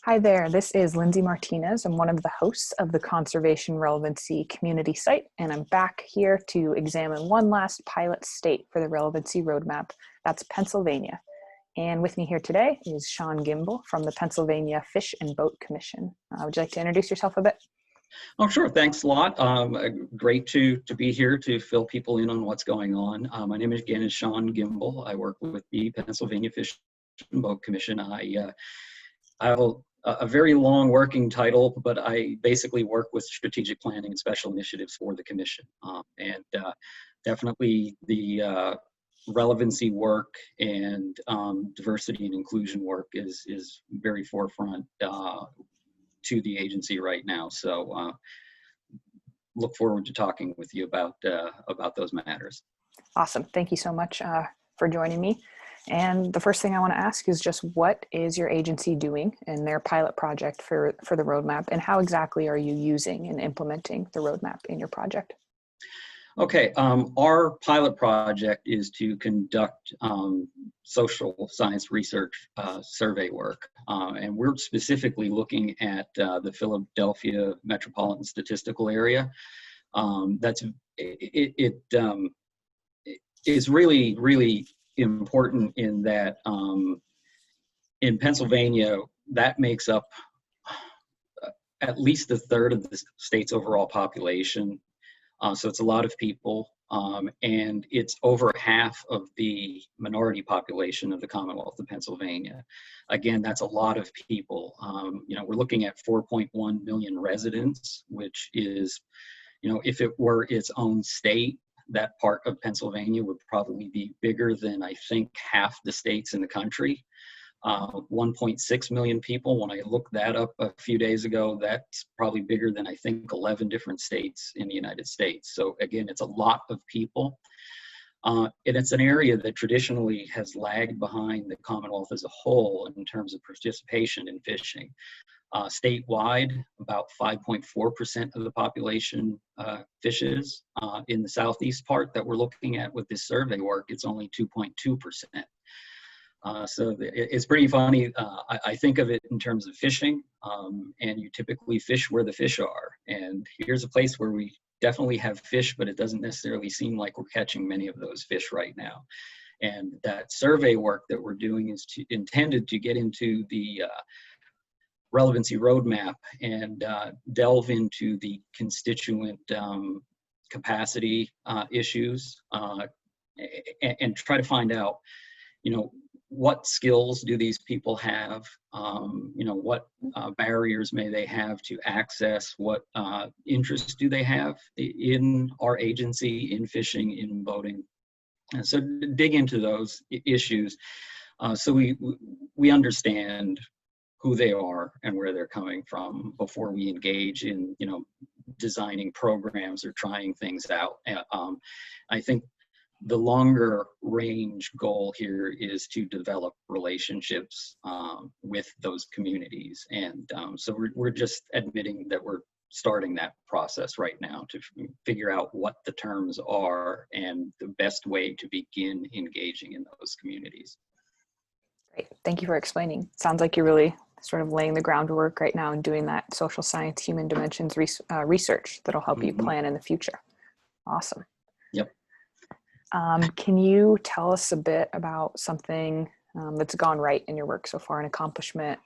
Hi there, this is Lindsay Martinez. I'm one of the hosts of the Conservation Relevancy community site, and I'm back here to examine one last pilot state for the Relevancy Roadmap. That's Pennsylvania. And with me here today is Sean Gimbel from the Pennsylvania Fish and Boat Commission. Would you like to introduce yourself a bit? Oh, sure. Thanks a lot. Great to be here to fill people in on what's going on. My name again is Sean Gimbel. I work with the Pennsylvania Fish and Boat Commission. I have a very long working title, but I basically work with strategic planning and special initiatives for the commission. Definitely the relevancy work and diversity and inclusion work is very forefront to the agency right now. So look forward to talking with you about those matters. Awesome. Thank you so much for joining me. And the first thing I want to ask is just what is your agency doing in their pilot project for the roadmap, and how exactly are you using and implementing the roadmap in your project? Okay, our pilot project is to conduct social science research survey work, and we're specifically looking at the Philadelphia metropolitan statistical area. It is really important in that in Pennsylvania, that makes up at least a third of the state's overall population. So it's a lot of people, and it's over half of the minority population of the Commonwealth of Pennsylvania. Again, that's a lot of people. We're looking at 4.1 million residents, which is, if it were its own state, that part of Pennsylvania would probably be bigger than, I think, half the states in the country. 1.6 million people. When I looked that up a few days ago, that's probably bigger than, I think, 11 different states in the United States. So again, it's a lot of people. And it's an area that traditionally has lagged behind the Commonwealth as a whole in terms of participation in fishing. Statewide, about 5.4% of the population fishes. In the southeast part that we're looking at with this survey work, it's only 2.2%. So it's pretty funny. I think of it in terms of fishing, and you typically fish where the fish are. And here's a place where we definitely have fish, but it doesn't necessarily seem like we're catching many of those fish right now. And that survey work that we're doing is intended to get into the relevancy roadmap and delve into the constituent capacity issues and try to find out, what skills do these people have? What barriers may they have to access? What interests do they have in our agency, in fishing, in boating? And so dig into those issues so we understand who they are and where they're coming from before we engage in, designing programs or trying things out. I think the longer range goal here is to develop relationships with those communities. And so we're just admitting that we're starting that process right now to figure out what the terms are and the best way to begin engaging in those communities. Great. Thank you for explaining. Sounds like you're really sort of laying the groundwork right now and doing that social science, human dimensions research that'll help you plan in the future. Awesome. Yep. Can you tell us a bit about something that's gone right in your work so far, an accomplishment,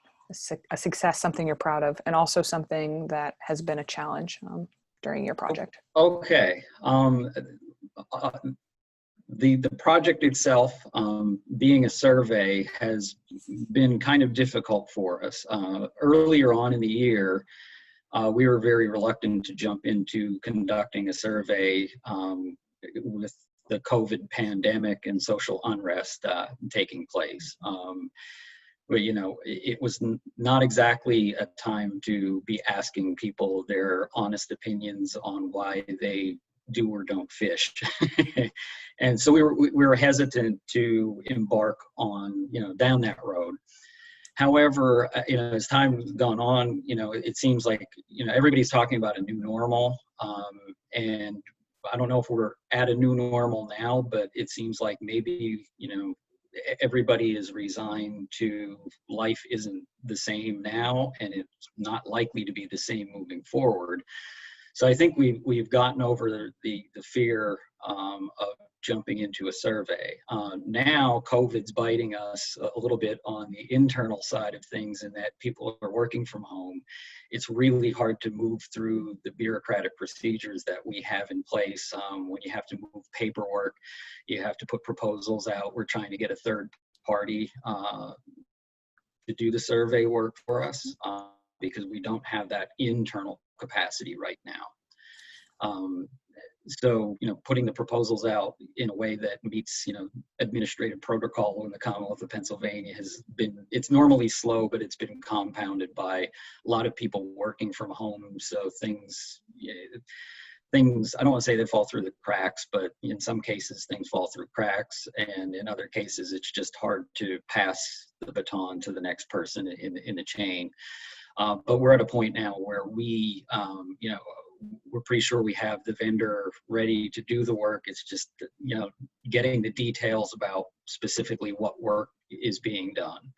a success, something you're proud of, and also something that has been a challenge during your project? Okay. The project itself, being a survey, has been kind of difficult for us. Earlier on in the year, we were very reluctant to jump into conducting a survey with the COVID pandemic and social unrest taking place. But it was not exactly a time to be asking people their honest opinions on why they do or don't fish. And so we were hesitant to embark on, down that road. However, as time's gone on, it seems like, everybody's talking about a new normal. And I don't know if we're at a new normal now, but it seems like maybe, everybody is resigned to life isn't the same now, and it's not likely to be the same moving forward. So I think we've gotten over the fear of jumping into a survey. Now COVID's biting us a little bit on the internal side of things, in that people are working from home. It's really hard to move through the bureaucratic procedures that we have in place. When you have to move paperwork, you have to put proposals out. We're trying to get a third party to do the survey work for us, because we don't have that internal capacity right now. So, putting the proposals out in a way that meets, administrative protocol in the Commonwealth of Pennsylvania it's normally slow, but it's been compounded by a lot of people working from home. So things, I don't want to say they fall through the cracks, but in some cases things fall through cracks. And in other cases, it's just hard to pass the baton to the next person in the chain. But we're at a point now where we're pretty sure we have the vendor ready to do the work. It's just, getting the details about specifically what work is being done.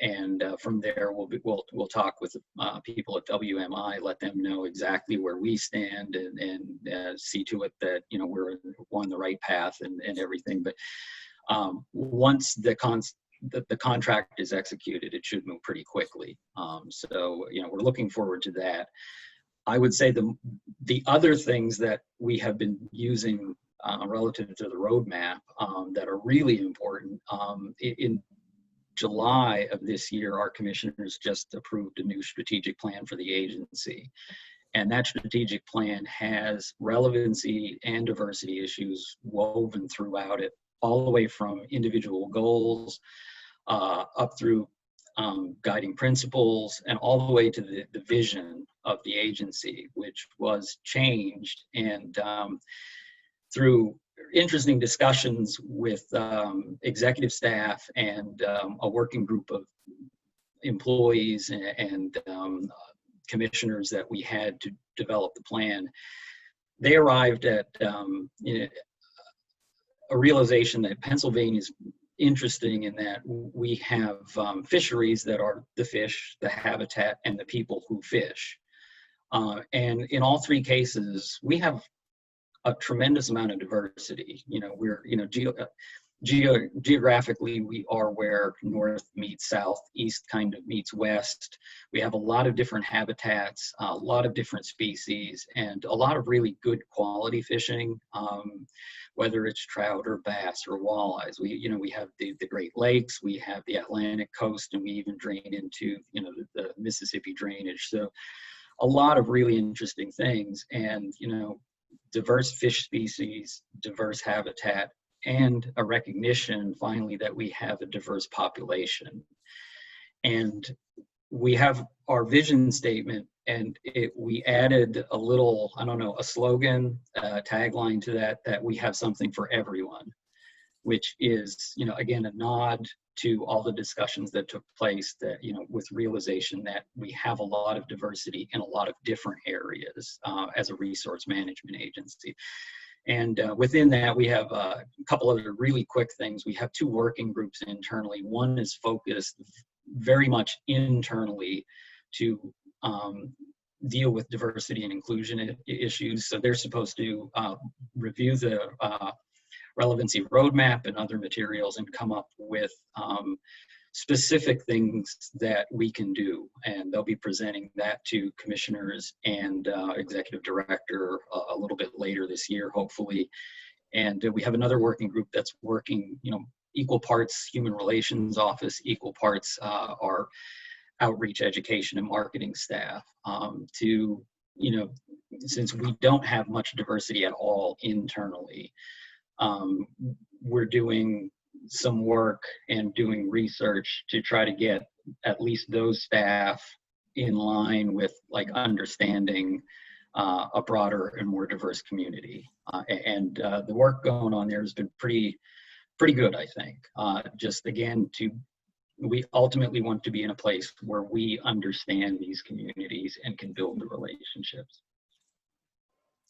And from there, we'll talk with people at WMI, let them know exactly where we stand, and see to it that we're on the right path and everything. But once the contract is executed, it should move pretty quickly. So we're looking forward to that. I would say the other things that we have been using relative to the roadmap that are really important. In July of this year, our commissioners just approved a new strategic plan for the agency. And that strategic plan has relevancy and diversity issues woven throughout it, all the way from individual goals up through guiding principles, and all the way to the vision of the agency, which was changed. And through interesting discussions with executive staff and a working group of employees and commissioners that we had to develop the plan, they arrived at a realization that Pennsylvania is interesting in that we have fisheries that are the fish, the habitat, and the people who fish. And in all three cases, we have a tremendous amount of diversity. We're, geographically, we are where north meets south, east kind of meets west. We have a lot of different habitats, a lot of different species, and a lot of really good quality fishing, whether it's trout or bass or walleyes. We have the Great Lakes, we have the Atlantic coast, and we even drain into, the Mississippi drainage. So a lot of really interesting things, and, diverse fish species, diverse habitat, and a recognition finally that we have a diverse population. And we have our vision statement, and we added a little, a slogan, tagline to that we have something for everyone, which is, again, a nod to all the discussions that took place, that, with realization that we have a lot of diversity in a lot of different areas as a resource management agency. And within that, we have a couple other really quick things. We have two working groups internally. One is focused very much internally to deal with diversity and inclusion issues. So they're supposed to review the relevancy roadmap and other materials and come up with specific things that we can do. And they'll be presenting that to commissioners and executive director a little bit later this year, hopefully. And we have another working group that's working, equal parts human relations office, equal parts our outreach, education, and marketing staff to, since we don't have much diversity at all internally, we're doing some work and doing research to try to get at least those staff in line with understanding a broader and more diverse community. And the work going on there has been pretty good, I think. Just again, we ultimately want to be in a place where we understand these communities and can build the relationships.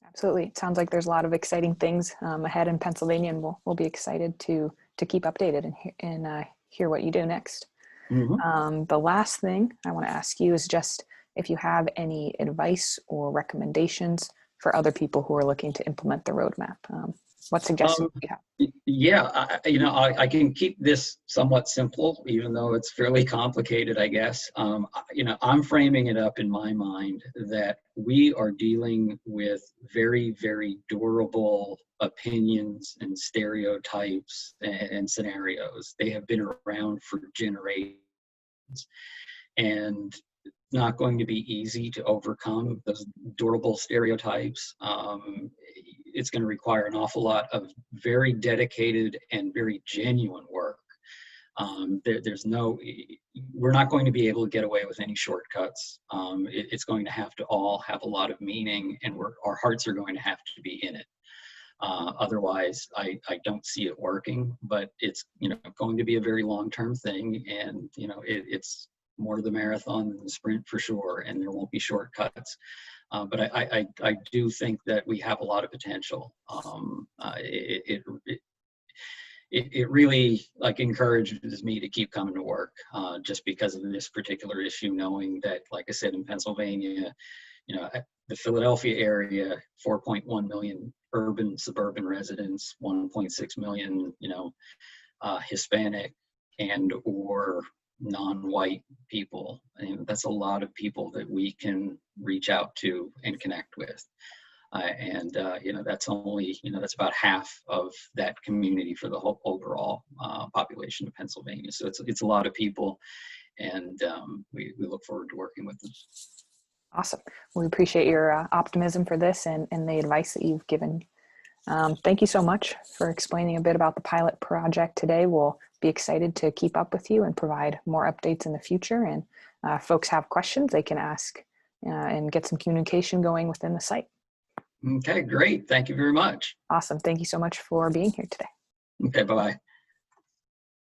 Absolutely. It sounds like there's a lot of exciting things ahead in Pennsylvania, and we'll be excited to to keep updated and hear what you do next. Mhm. The last thing I want to ask you is just if you have any advice or recommendations for other people who are looking to implement the roadmap. What suggestions do you have? Yeah, I can keep this somewhat simple, even though it's fairly complicated, I guess. I'm framing it up in my mind that we are dealing with very, very durable opinions and stereotypes and scenarios. They have been around for generations, and not going to be easy to overcome those durable stereotypes. It's going to require an awful lot of very dedicated and very genuine work. We're not going to be able to get away with any shortcuts. It's going to have to all have a lot of meaning, and our hearts are going to have to be in it. Otherwise, I don't see it working, but it's going to be a very long-term thing, and it's more the marathon than the sprint for sure, and there won't be shortcuts. But I do think that we have a lot of potential. It really encourages me to keep coming to work just because of this particular issue, knowing that, like I said, in Pennsylvania, the Philadelphia area, 4.1 million urban suburban residents, 1.6 million, Hispanic and or non-white people. And that's a lot of people that we can reach out to and connect with. That's only, that's about half of that community for the whole overall population of Pennsylvania. So it's a lot of people, and we look forward to working with them. Awesome. We appreciate your optimism for this and the advice that you've given. Thank you so much for explaining a bit about the pilot project today. We'll be excited to keep up with you and provide more updates in the future. And folks have questions, they can ask and get some communication going within the site. Okay, great. Thank you very much. Awesome. Thank you so much for being here today. Okay, bye-bye.